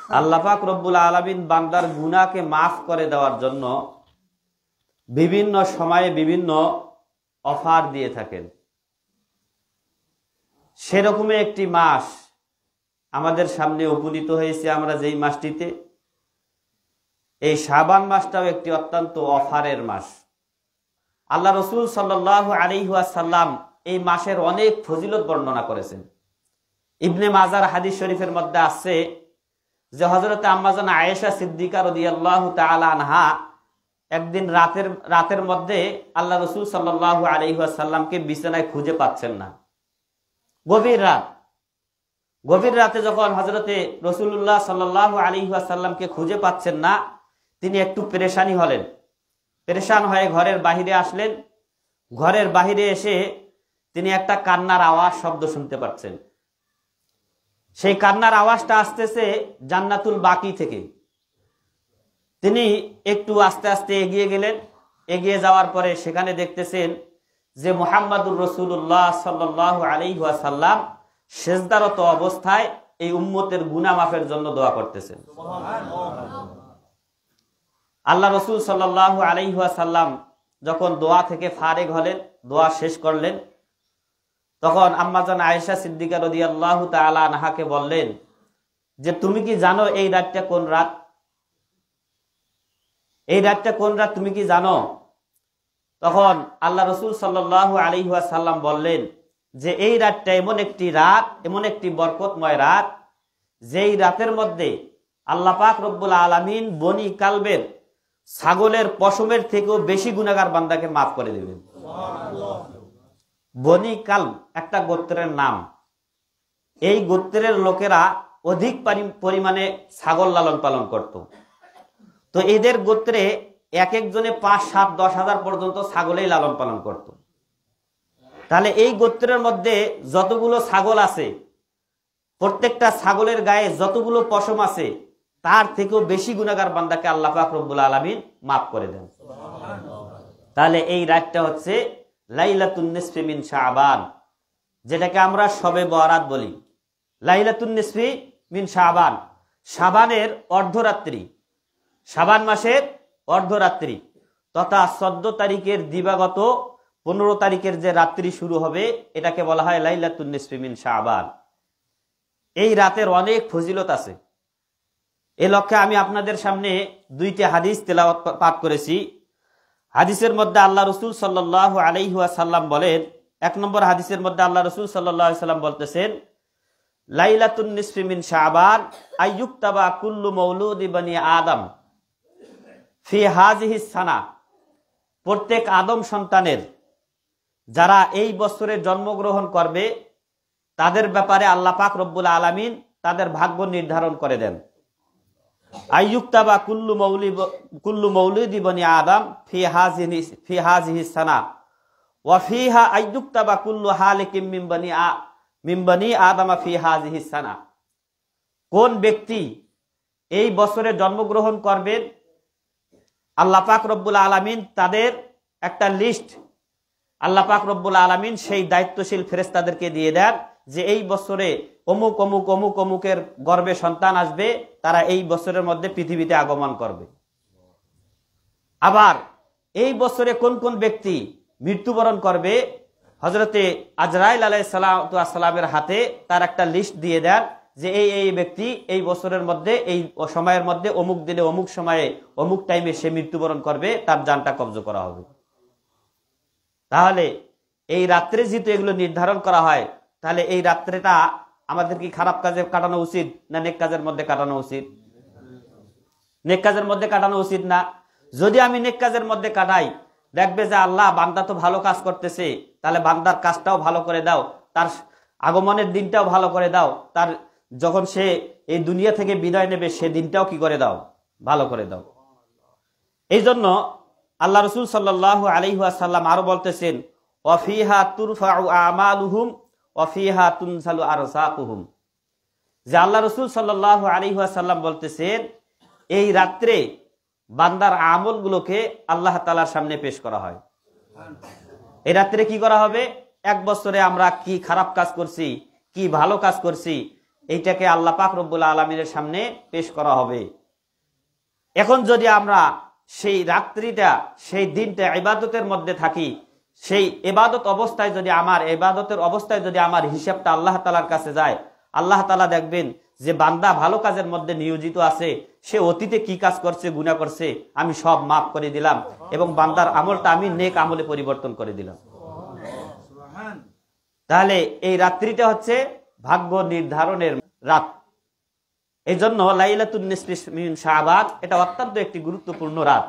আল্লাহ পাক রব্বুল আলামিন বান্দার গুনাহকে মাফ করে দেওয়ার জন্য বিভিন্ন সময়ে বিভিন্ন অফার দিয়ে থাকেন। সেরকমই একটি মাস আমাদের সামনে উপনীত হয়েছে, আমরা যেই মাসটিতে, এই শাবান মাসটাও একটি অত্যন্ত অফারের মাস। আল্লাহ রসুল সাল্লাল্লাহু আলাইহি ওয়াসাল্লাম এই মাসের অনেক ফজিলত বর্ণনা করেছেন। ইবনে মাজার হাদিস শরীফের মধ্যে আছে যে হযরত আম্মাজান আয়েশা সিদ্দিকা রাদিয়াল্লাহু তাআলা আনহা একদিন রাতের মধ্যে আল্লাহ রসুল সাল্লাল্লাহু আলাইহি ওয়াসাল্লামকে বিছানায় খুঁজে পাচ্ছেন না। গভীর রাতে যখন হযরতে রাসূলুল্লাহ সাল্লাল্লাহু আলাইহি ওয়াসাল্লামকে খুঁজে পাচ্ছেন না, তিনি একটু পেরেশান হয়ে ঘরের বাহিরে আসলেন। ঘরের বাহিরে এসে তিনি একটা কান্নার আওয়াজ শব্দ শুনতে পাচ্ছেন। সেই কান্নার আওয়াজটা আসতেছে জান্নাতুল বাকি থেকে। তিনি একটু আস্তে আস্তে এগিয়ে গেলেন। এগিয়ে যাওয়ার পরে সেখানে দেখতেছেন যে মুহাম্মাদুর রাসূলুল্লাহ সাল্লাল্লাহু আলাইহি ওয়াসাল্লাম সিজদারত অবস্থায় এই উম্মতের গুনাহ মাফের জন্য দোয়া করতেছেন। আল্লাহ রসুল সাল্লাল্লাহু আলাইহি ওয়াসাল্লাম যখন দোয়া থেকে ফারেগ হলেন, দোয়া শেষ করলেন, তখন আম্মাজান আয়েশা সিদ্দিকা রাদিয়াল্লাহু তাআলা আনহাকে বললেন যে তুমি কি জানো এই রাতটা কোন রাত? এই রাতটা কোন রাত তুমি কি জানো? তখন আল্লাহ রসুল সাল্লাল্লাহু আলাইহি ওয়াসাল্লাম বললেন যে এই রাতটা এমন একটি রাত, এমন একটি বরকতময় রাত, যেই রাতের মধ্যে আল্লাহ পাক রব্বুল আলামিন বনি কালবের ছাগলের পশমের থেকেও বেশি গুনাহগার বান্দাকে মাফ করে দেবেন। বনি কালব একটা গোত্রের নাম। এই গোত্রের লোকেরা অধিক পরিমাণে ছাগল লালন পালন করত। তো এদের গোত্রে এক একজনে 5, 7, 10 হাজার পর্যন্ত ছাগলেই লালন পালন করত। তাহলে এই গোত্রের মধ্যে যতগুলো ছাগল আছে, প্রত্যেকটা ছাগলের গায়ে যতগুলো পশম আছে, তার থেকেও বেশি গুনাহগার বান্দাকে আল্লাহ পাক রব্বুল আলামিন মাফ করে দেন। তাহলে এই রাতটা হচ্ছে লাইলাতুন নিসফি মিন শাবান, যেটাকে আমরা শবে বরাত বলি। লাইলাতুন নিসফি মিন শাবান, শাবানের অর্ধরাত্রি, শাবান মাসের অর্ধরাত্রি তথা 14 তারিখের দিবাগত 15 তারিখের যে রাত্রি শুরু হবে, এটাকে বলা হয় লাইলাতুন নিসফি মিন শাবান। এই রাতের অনেক ফজিলত আছে। এই লক্ষ্যে আমি আপনাদের সামনে 2টি হাদিস তেলাওয়াত পাঠ করেছি। হাদিসের মধ্যে আল্লাহ রসুল সাল্লাল্লাহু আলাইহি ওয়াসাল্লাম বলেন, 1 নম্বর হাদিসের মধ্যে আল্লাহ রসুল সাল্লাল্লাহু আলাইহি ওয়াসাল্লাম বলতেছেন, লাইলাতুন নিসফি মিন শাবান আইয়ুক্তাবা কুল্লু মাউলুদি বনি আদম ফি হাযিহিস সানা। প্রত্যেক আদম সন্তানের যারা এই বছরে জন্মগ্রহণ করবে, তাদের ব্যাপারে আল্লাহ পাক রব্বুল আলামিন তাদের ভাগ্য নির্ধারণ করে দেন। আইয়ুক্তাবা কুল্লু মাউলুদি বনি আদম ফি হাযিহিস সানা ওয়া ফিহা আইয়ুক্তাবা কুল্লু হালিকিম মিন বনি আদম ফি হাযিহিস সানা। কোন ব্যক্তি এই বছরে জন্মগ্রহণ করবেন, আল্লাহ পাক রব্বুল আলামিন তাদের একটা লিস্ট আল্লাহ পাক রব্বুল আলামিন সেই দায়িত্বশীল ফেরেশতাদেরকে দিয়ে দেন যে এই বছরে অমুক অমুক অমুক অমুকের গর্ভে সন্তান আসবে, তারা এই বছরের মধ্যে পৃথিবীতে আগমন করবে। আবার এই বছরে কোন কোন ব্যক্তি মৃত্যুবরণ করবে, হযরতে আজরাইল আলাইহিস সালামের হাতে তার একটা লিস্ট দিয়ে দেন যে এই ব্যক্তি এই বছরের মধ্যে, এই সময়ের মধ্যে, অমুক দিনে, অমুক সময়ে, অমুক টাইমে সে মৃত্যুবরণ করবে, তার জানটা কবজ করা হবে। তাহলে এই রাত্রে যেহেতু এগুলো নির্ধারণ করা হয়, তাহলে এই রাত্রেটা আমাদের কি খারাপ কাজে কাটানো উচিত না নেক কাজের মধ্যে কাটানো উচিত? নেক কাজের মধ্যে কাটানো উচিত না? যদি আমি নেক কাজের মধ্যে কাটাই, দেখবে যে আল্লাহ বান্দা তো ভালো কাজ করতেছে, তাহলে বান্দার কাজটাও ভালো করে দাও, তার আগমনের দিনটাও ভালো করে দাও, তার যখন সে এই দুনিয়া থেকে বিদায় নেবে সে দিনটাও কি করে দাও, ভালো করে দাও। এই জন্য আল্লাহ রসুল সাল্লাল্লাহু আলাইহি ওয়াসাল্লাম আরো বলতেছেন, ওয়া ফিহা তুরফাউ আমালুহুম ওয়া ফিহা তুনসালু আরসাকুহুম, যে আল্লাহ রসুল সাল্লাল্লাহু আলাইহি ওয়াসাল্লাম বলতেছেন এই রাত্রে বান্দার আমলগুলোকে আল্লাহ তাআলার সামনে পেশ করা হয়। এই রাত্রে কি করা হবে? 1 বছরে আমরা কি খারাপ কাজ করছি, কি ভালো কাজ করছি, এইটাকে আল্লাহ পাক রব্বুল আলামিনের সামনে পেশ করা হবে। এখন যদি আমরা সেই রাত্রিটা, সেই দিনটা ইবাদতের মধ্যে থাকি, সেই ইবাদত অবস্থায় যদি আমার হিসাবটা আল্লাহ তাআলার কাছে যায়, আল্লাহ তাআলা দেখবেন যে বান্দা ভালো কাজের মধ্যে নিয়োজিত আছে, সে অতীতে কি কাজ করছে, গুনাহ করছে, আমি সব মাফ করে দিলাম এবং বান্দার আমলটা আমি নেক আমলে পরিবর্তন করে দিলাম। তাহলে এই রাত্রিটা হচ্ছে ভাগ্য নির্ধারণের রাত। এই জন্য লাইলাতুন নিসফি মিন শাবান এটা অত্যন্ত একটি গুরুত্বপূর্ণ রাত।